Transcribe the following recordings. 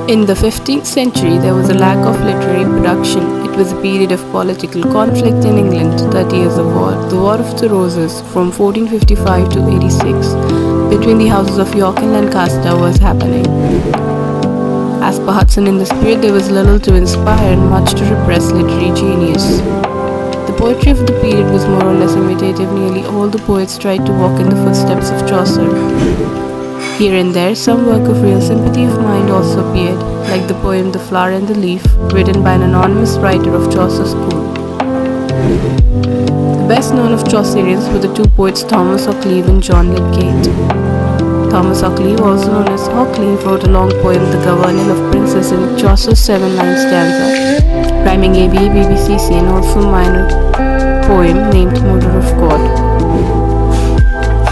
In the 15th century, there was a lack of literary production. It was a period of political conflict in England, 30 Years of War, the War of the Roses, from 1455 to 86, between the houses of York and Lancaster was happening. As per Hudson, in this period there was little to inspire and much to repress literary genius. The poetry of the period was more or less imitative. Nearly all the poets tried to walk in the footsteps of Chaucer. Here and there, some work of real sympathy of mind also appeared, like the poem The Flower and the Leaf, written by an anonymous writer of Chaucer's school. The best known of Chaucerians were the two poets Thomas Occleve and John Lydgate. Thomas Occleve, also known as Occleve, wrote a long poem, The Governail of Princess, in Chaucer's 7-line stanza, rhyming ABA, BBCC, and also a minor poem named Murder of God.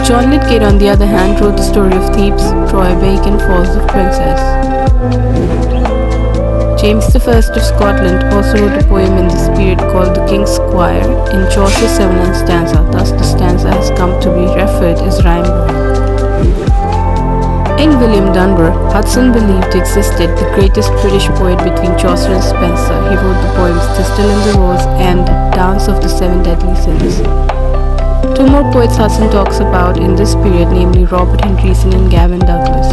John Lydgate, on the other hand, wrote the story of Thebes, Troy, Bacon, Falls of Princess. James I of Scotland also wrote a poem in this period called The King's Squire in Chaucer's 7-line stanza. Thus the stanza has come to be referred as Rime. In William Dunbar, Hudson believed existed the greatest British poet between Chaucer and Spenser. He wrote the poems Thistle in the Rose and Dance of the Seven Deadly Sins. Two more poets Hudson talks about in this period, namely Robert Henryson and Gavin Douglas.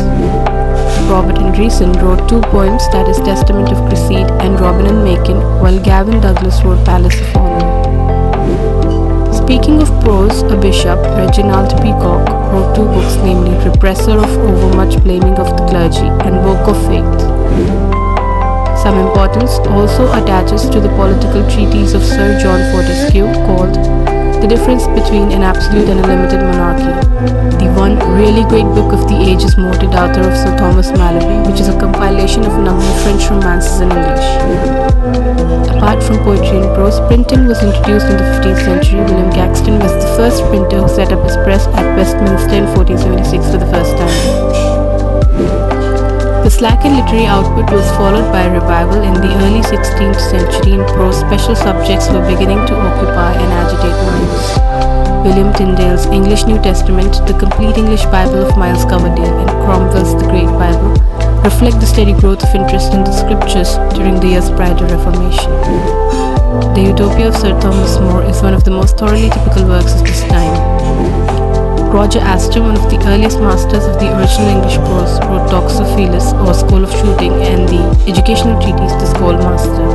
Robert Henryson wrote two poems, that is Testament of Cresside and Robin and Macon, while Gavin Douglas wrote Palace of Honor. Speaking of prose, a bishop, Reginald Peacock, wrote two books, namely Represser of Overmuch Blaming of the Clergy and Book of Faith. Some importance also attaches to the political treatise of Sir John Fortescue called The Difference Between an Absolute and a Limited Monarchy. The one really great book of the age is Morte, Darthur of Sir Thomas Malory, which is a compilation of a number of French romances in English. Apart from poetry and prose, printing was introduced in the 15th century. William Caxton was the first printer who set up his press at Westminster in 1476 for the first time. The slack in literary output was followed by a revival in the early 16th century. In prose, special subjects were beginning to occupy and agitate minds. William Tyndale's English New Testament, the Complete English Bible of Miles Coverdale, and Cromwell's The Great Bible reflect the steady growth of interest in the scriptures during the years prior to Reformation. The Eutopia of Sir Thomas More is one of the most thoroughly typical works of this time. Roger Astor, one of the earliest masters of the original English prose, wrote Toxophilus, or School of Shooting, and the educational treatise The Schoolmaster.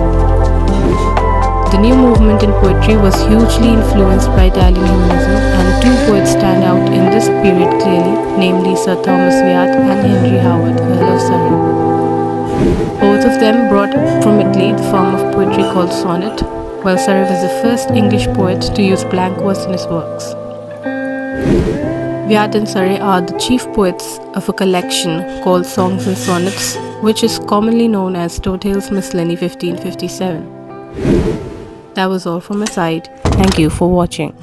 The new movement in poetry was hugely influenced by Italian humanism, and two poets stand out in this period clearly, namely Sir Thomas Wyatt and Henry Howard, Earl of Surrey. Both of them brought from Italy the form of poetry called sonnet, while Surrey was the first English poet to use blank verse in his works. Wyatt and Surrey are the chief poets of a collection called Songs and Sonnets, which is commonly known as Tottel'smicellany 1557. That was all from my side. Thank you for watching.